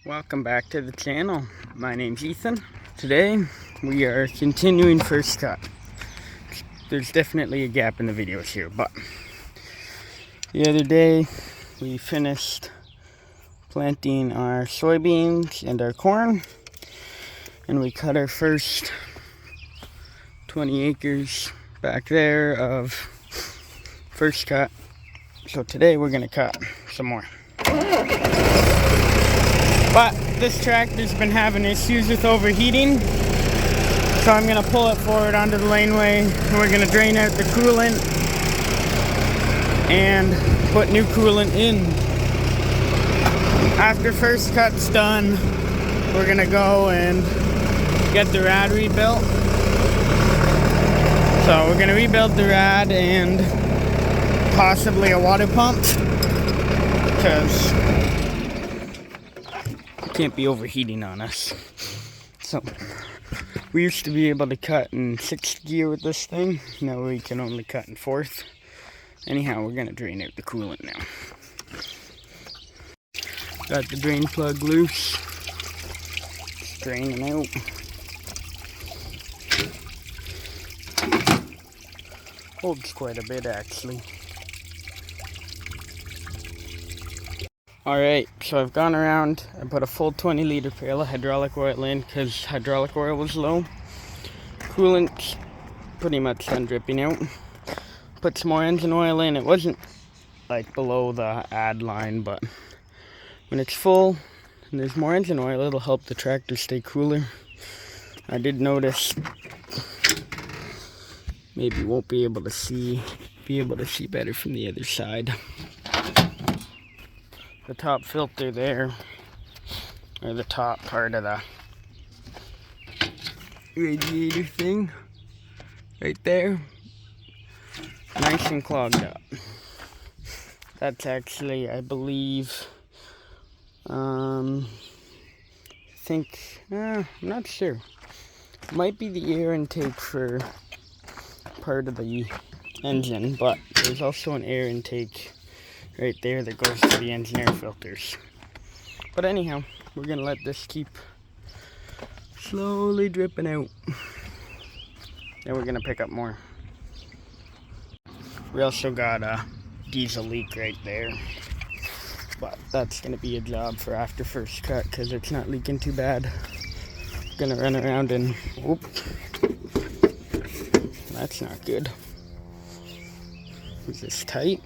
Welcome back to the channel. My name's Ethan. Today we are continuing first cut. There's definitely a gap in the videos here, but the other day we finished planting our soybeans and our corn, and we cut our first 20 acres back there of first cut. So today we're gonna cut some more. But this tractor's been having issues with overheating, so I'm going to pull it forward onto the laneway, and we're going to drain out the coolant and put new coolant in. After first cut's done, we're going to go and get the rad rebuilt. So we're going to rebuild the rad and possibly a water pump, because can't be overheating on us. So we used to be able to cut in 6th gear with this thing. Now we can only cut in 4th. Anyhow, we're gonna drain out the coolant now. Got the drain plug loose. It's draining out. Holds quite a bit actually. Alright, so I've gone around and put a full 20-liter pail of hydraulic oil in because hydraulic oil was low. Coolant's pretty much done dripping out. Put some more engine oil in. It wasn't like below the add line, but when it's full and there's more engine oil, it'll help the tractor stay cooler. I did notice maybe you won't be able to see better from the other side. The top filter there, or the top part of the radiator thing, right there, nice and clogged up. That's actually, I believe, I'm not sure. Might be the air intake for part of the engine, but there's also an air intake right there that goes to the engine air filters. But anyhow, we're gonna let this keep slowly dripping out. Then we're gonna pick up more. We also got a diesel leak right there, but that's gonna be a job for after first cut because it's not leaking too bad. Gonna run around and whoop. That's not good. Is this tight?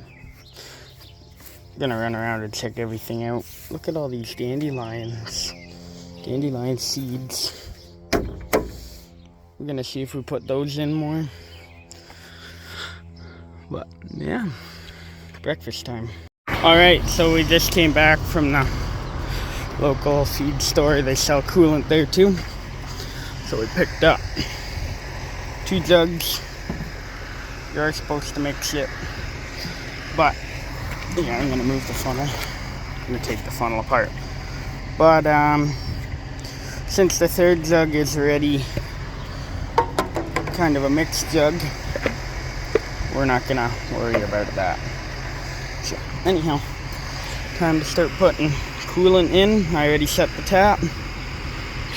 Gonna run around and check everything out. Look at all these dandelion seeds. We're gonna see if we put those in more. But yeah, breakfast time. Alright, so we just came back from the local feed store. They sell coolant there too. So we picked up 2 jugs. You're supposed to mix it, but yeah, I'm gonna move the funnel. I'm gonna take the funnel apart. But since the 3rd jug is already kind of a mixed jug, we're not gonna worry about that. So anyhow, time to start putting coolant in. I already set the tap,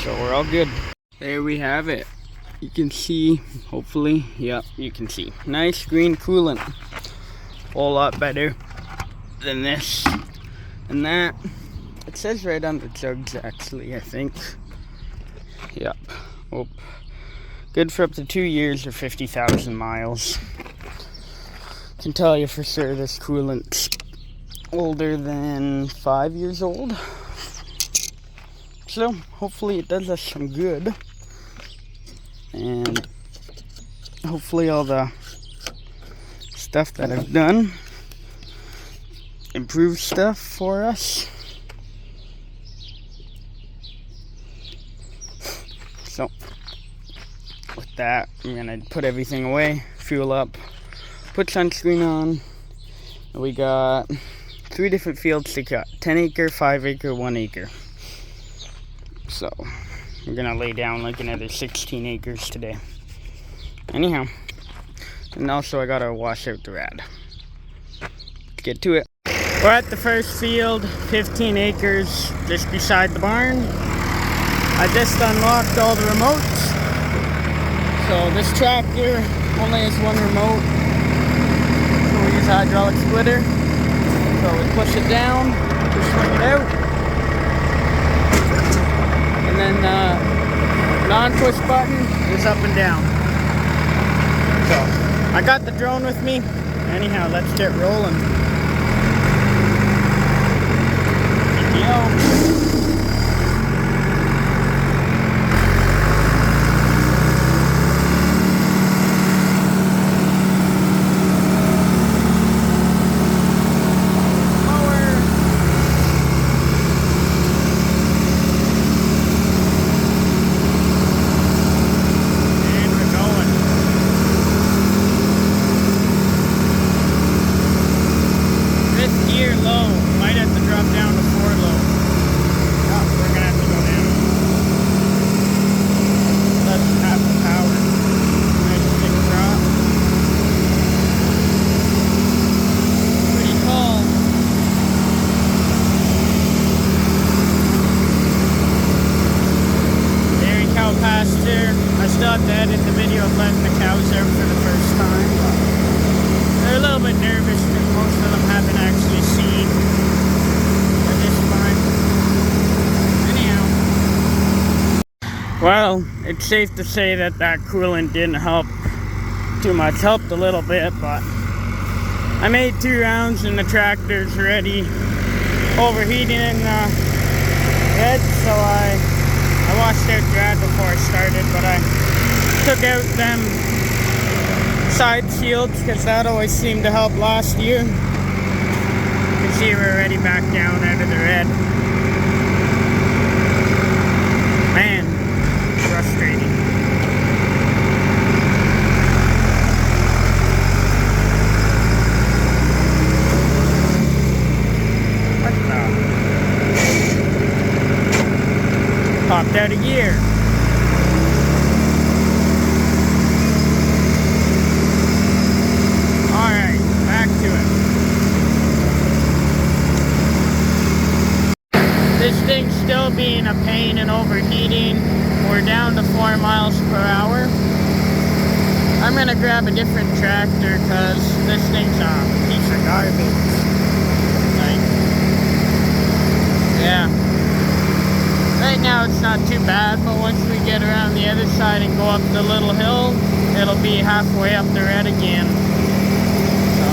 so we're all good. There we have it. You can see, hopefully, yep, you can see. Nice green coolant. Whole lot better than this and that. It says right on the jugs actually, I think. Yep. Oh. Good for up to 2 years or 50,000 miles. Can tell you for sure this coolant's older than 5 years old. So hopefully it does us some good. And hopefully all the stuff that I've done improve stuff for us. So with that, I'm gonna put everything away, fuel up, put sunscreen on. We got 3 different fields to cut: 10 acre, 5 acre, 1 acre. So we're gonna lay down like another 16 acres today. Anyhow, and also I gotta wash out the rad. Let's get to it. We're at the first field, 15 acres, just beside the barn. I just unlocked all the remotes. So this tractor only has one remote. So we use hydraulic splitter. So we push it down, we swing it out. And then the non-push button is up and down. So I got the drone with me. Anyhow, let's get rolling. Pasture. I still have to edit the video of letting the cows out for the first time. They're a little bit nervous because most of them haven't actually seen at this point. Anyhow. Well, it's safe to say that coolant didn't help too much. Helped a little bit, but I made 2 rounds and the tractor's already overheating in the bed, so I washed out the rad before I started, but I took out them side shields because that always seemed to help last year. You can see we're already back down out of the red. Man, frustrating. What the? Popped out a gear. Alright, back to it. This thing's still being a pain and overheating. We're down to 4 miles per hour. I'm gonna grab a different tractor because this thing's a piece of garbage. Like, yeah. Right now it's not too bad, but once we get around the other side and go up the little hill, it'll be halfway up the red again. So,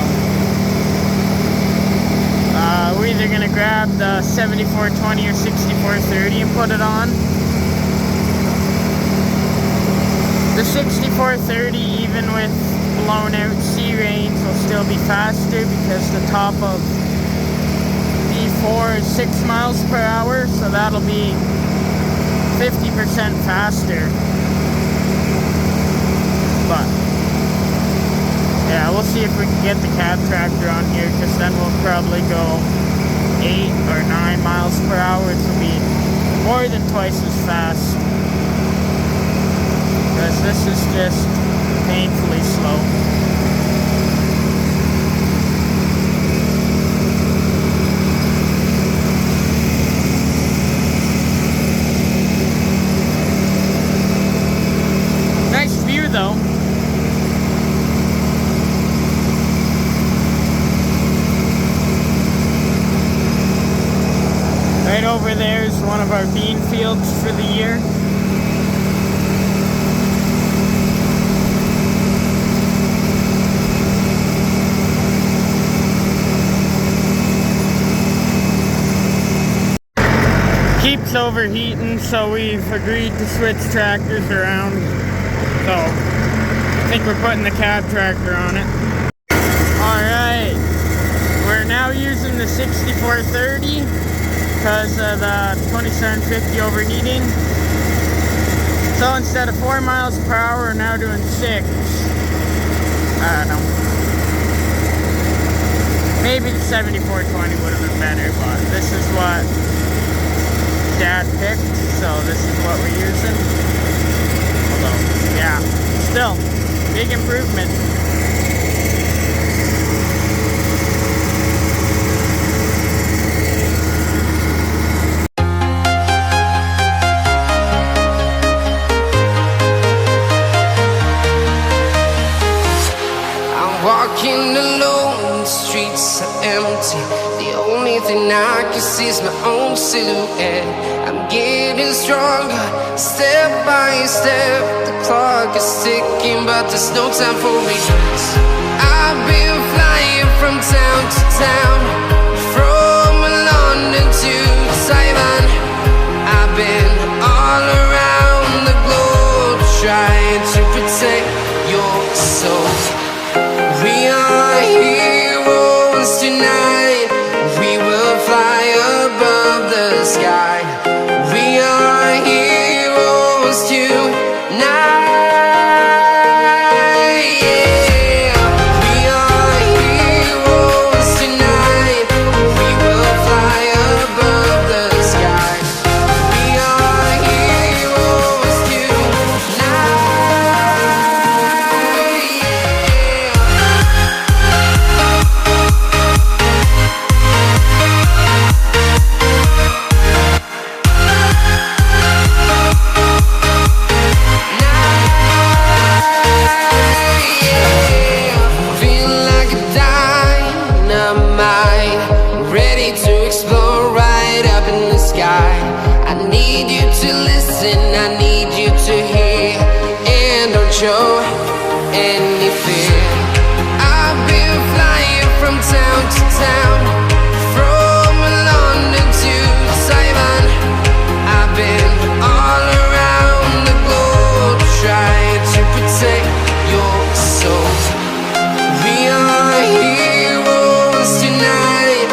we're either gonna grab the 7420 or 6430 and put it on. The 6430, even with blown out sea range, will still be faster because the top of B4 is 6 miles per hour, so that'll be 50% faster. But yeah, we'll see if we can get the cab tractor on here, because then we'll probably go 8 or 9 miles per hour, which will be more than twice as fast, because this is just painfully slow. Though. Right over there is one of our bean fields for the year. Keeps overheating, so we've agreed to switch tractors around. So, I think we're putting the cab tractor on it. Alright, we're now using the 6430 because of the 2750 overheating. So instead of 4 miles per hour, we're now doing 6. I don't know. Maybe the 7420 would have been better, but this is what Dad picked, so this is what we're using. Yeah, still, big improvement. thing I can see is my own silhouette. I'm getting stronger, step by step. The clock is ticking, but there's no time for regrets. I've been flying from town to town, from London to Taiwan. I've been all around the globe, trying to protect your soul. We are heroes tonight. We will fly above the sky. We are heroes tonight. Yeah. We are heroes tonight. We will fly above the sky. We are heroes tonight. Feel like a dynamite, ready to explode right up in the sky. I need you to listen, I need you to hear, and don't show any fear. I've been flying from town to town, from London to Taiwan. I've been all around the globe, trying to protect your soul. We are heroes tonight.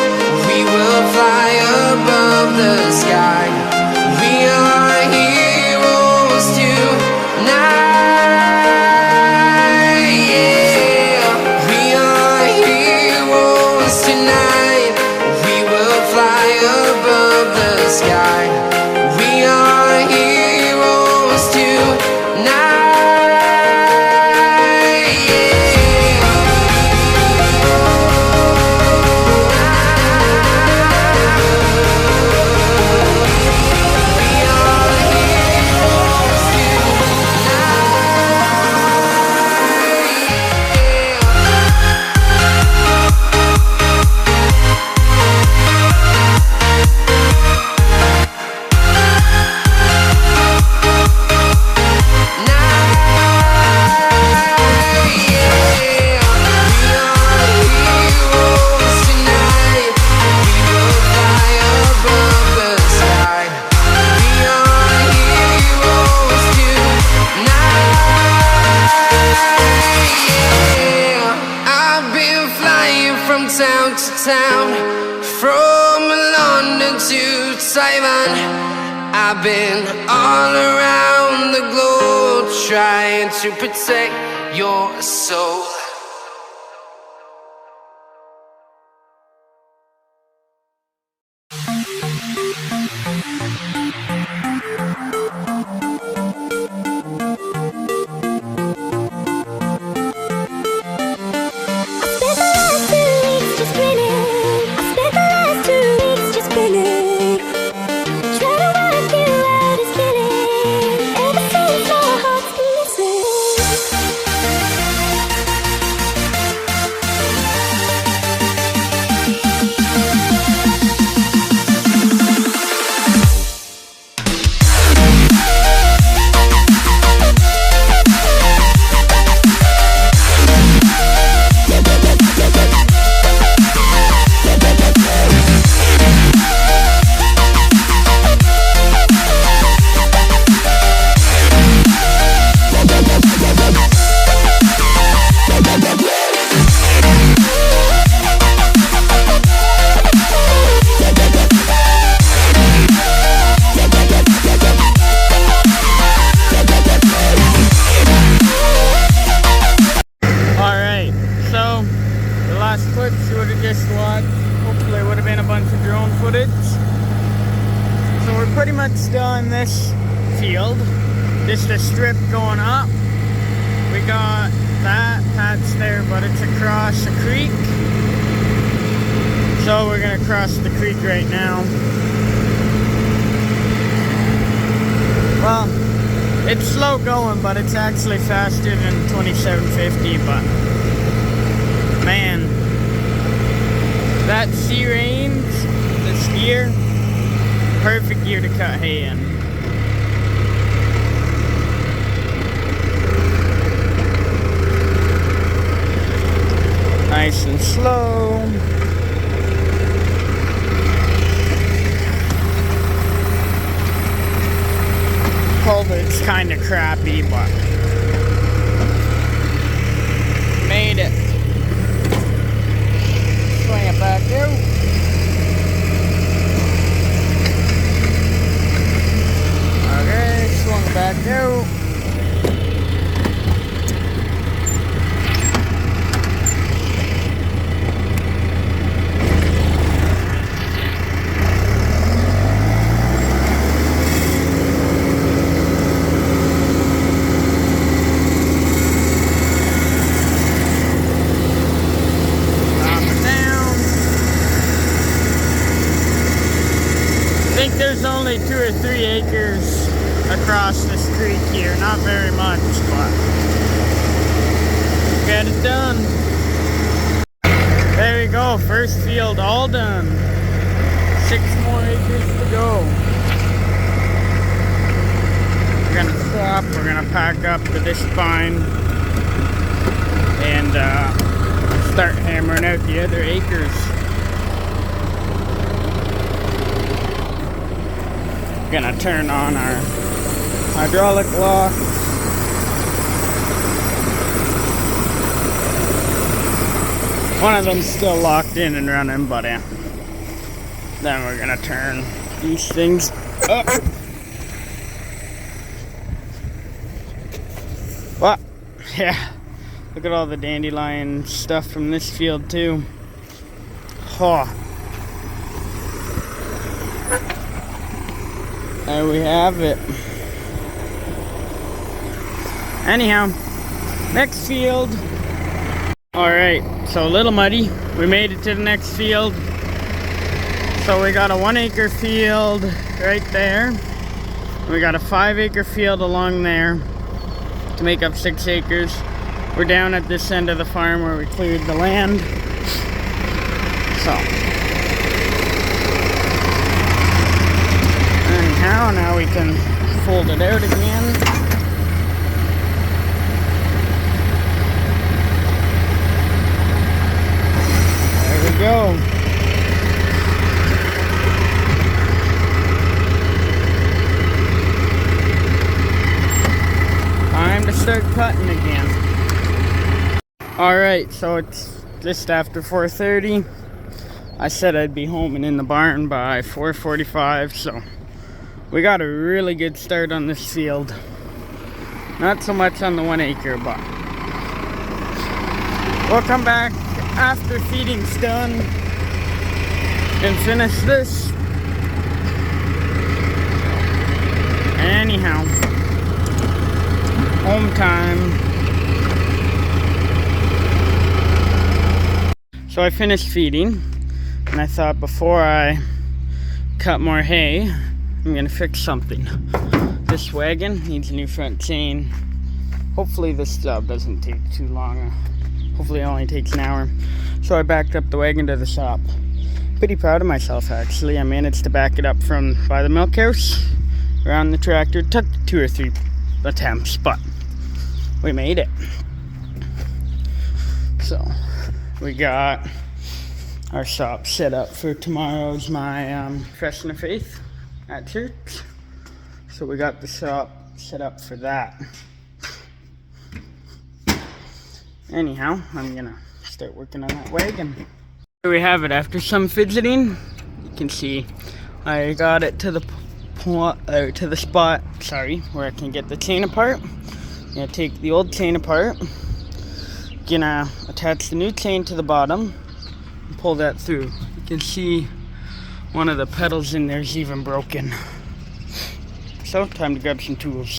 We will fly above the sky. We are heroes tonight. Yeah. We are heroes tonight. We will fly above the sky. We are heroes tonight. Town to town, from London to Taiwan. I've been all around the globe, trying to protect your soul. Pretty much done this field. Just a strip going up. We got that patch there, but it's across a creek. So we're gonna cross the creek right now. Well, it's slow going, but it's actually faster than 2750, but man, that sea range next year, perfect year to cut hay in. Nice and slow. Culvert's kind of crappy, but made it. Swing it back out. Okay, swung it back out. I think there's only 2 or 3 acres across this creek here, not very much, but get it done. There we go, first field all done. 6 more acres to go. We're gonna stop, we're gonna pack up the discipline and start hammering out the other acres. Gonna turn on our hydraulic lock. One of them's still locked in and running, but then we're gonna turn these things up. Well, yeah, look at all the dandelion stuff from this field too. Oh. There we have it. Anyhow, next field. Alright, so a little muddy. We made it to the next field. So we got a 1 acre field right there. We got a 5 acre field along there to make up 6 acres. We're down at this end of the farm where we cleared the land. So. Now we can fold it out again. There we go. Time to start cutting again. Alright, so it's just after 4:30. I said I'd be home and in the barn by 4:45, so we got a really good start on this field. Not so much on the 1 acre, but we'll come back after feeding's done and finish this. Anyhow, home time. So I finished feeding, and I thought before I cut more hay, I'm gonna fix something. This wagon needs a new front chain. Hopefully this job doesn't take too long. Hopefully it only takes an hour. So I backed up the wagon to the shop. Pretty proud of myself actually. I managed to back it up from by the milk house around the tractor. It took 2 or 3 attempts, but we made it. So we got our shop set up for tomorrow's my Profession of Faith at church. So we got the shop set up for that. Anyhow, I'm gonna start working on that wagon. Here we have it. After some fidgeting, you can see I got it to the spot, where I can get the chain apart. I'm gonna take the old chain apart, gonna attach the new chain to the bottom and pull that through. You can see one of the pedals in there is even broken. So time to grab some tools.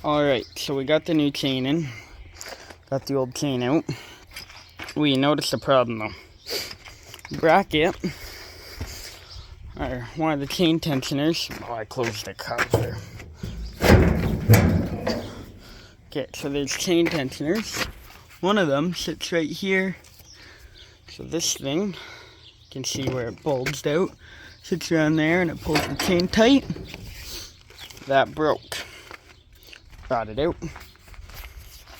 Alright, so we got the new chain in, got the old chain out. We noticed a problem though. Bracket, or one of the chain tensioners. Oh, I closed the cover. Okay, so there's chain tensioners. One of them sits right here. So this thing, you can see where it bulged out. Sits around there and it pulls the chain tight. That broke. Got it out.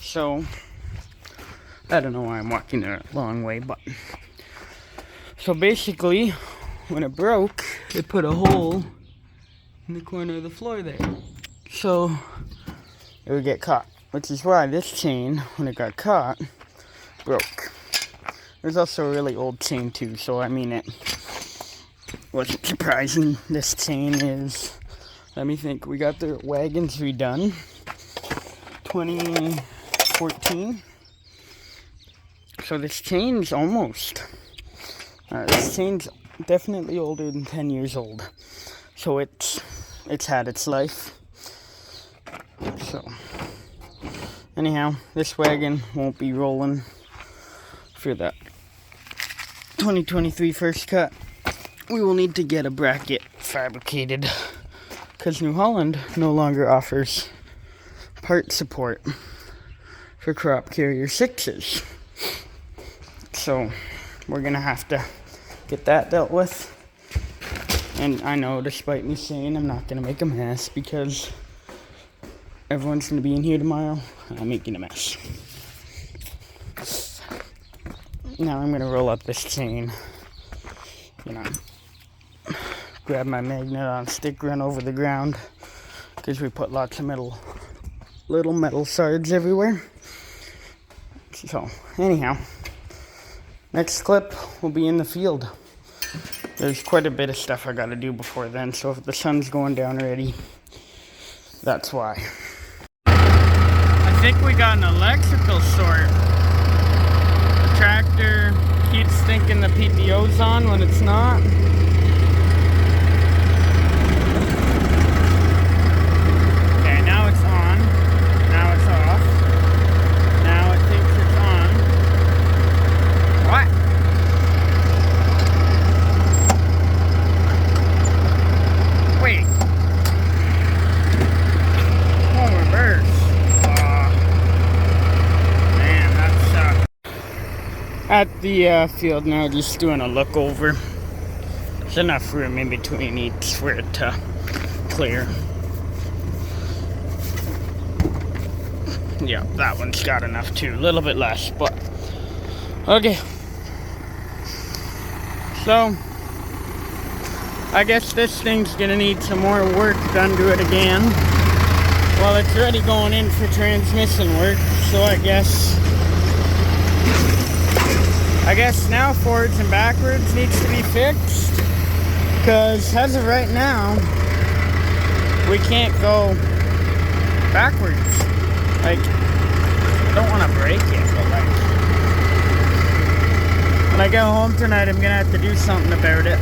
So, I don't know why I'm walking a long way, but. So basically, when it broke, it put a hole in the corner of the floor there. So, it would get caught. Which is why this chain, when it got caught, broke. There's also a really old chain too, so I mean it wasn't surprising. This chain is, let me think, we got the wagons redone 2014. So this chain's this chain's definitely older than 10 years old. So it's had its life. So anyhow, this wagon won't be rolling for that 2023 first cut. We will need to get a bracket fabricated because New Holland no longer offers part support for crop carrier 6s. So we're gonna have to get that dealt with. And I know, despite me saying I'm not gonna make a mess because everyone's gonna be in here tomorrow, I'm making a mess. Now I'm gonna roll up this chain. Grab my magnet on stick, run over the ground because we put lots of little metal shards everywhere. So anyhow, next clip will be in the field. There's quite a bit of stuff I gotta do before then, so if the sun's going down already, that's why. I think we got an electrical short. The tractor keeps thinking the PTO's on when it's not. Okay, now it's on. Now it's off. Now it thinks it's on. What? Wait. Oh, reverse. Man, that sucks. At the field now, just doing a look over. There's enough room in between each for it to clear. Yeah, that one's got enough too. A little bit less, but okay. So I guess this thing's gonna need some more work done to it again. Well, it's already going in for transmission work, so I guess now forwards and backwards needs to be fixed. Because as of right now, we can't go backwards. Like, I don't want to break it, but like, when I go home tonight, I'm gonna have to do something about it.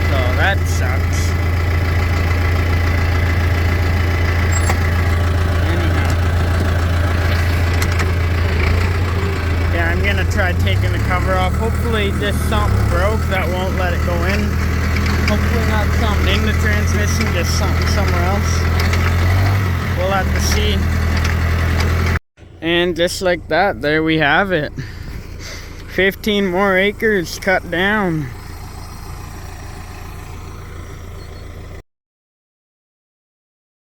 So that sucks. Anyhow, yeah, I'm gonna try taking the cover off. Hopefully, this something broke that won't let it go in. Hopefully, not something in the transmission, just something somewhere else. We'll have to see. And just like that, there we have it. 15 more acres cut down.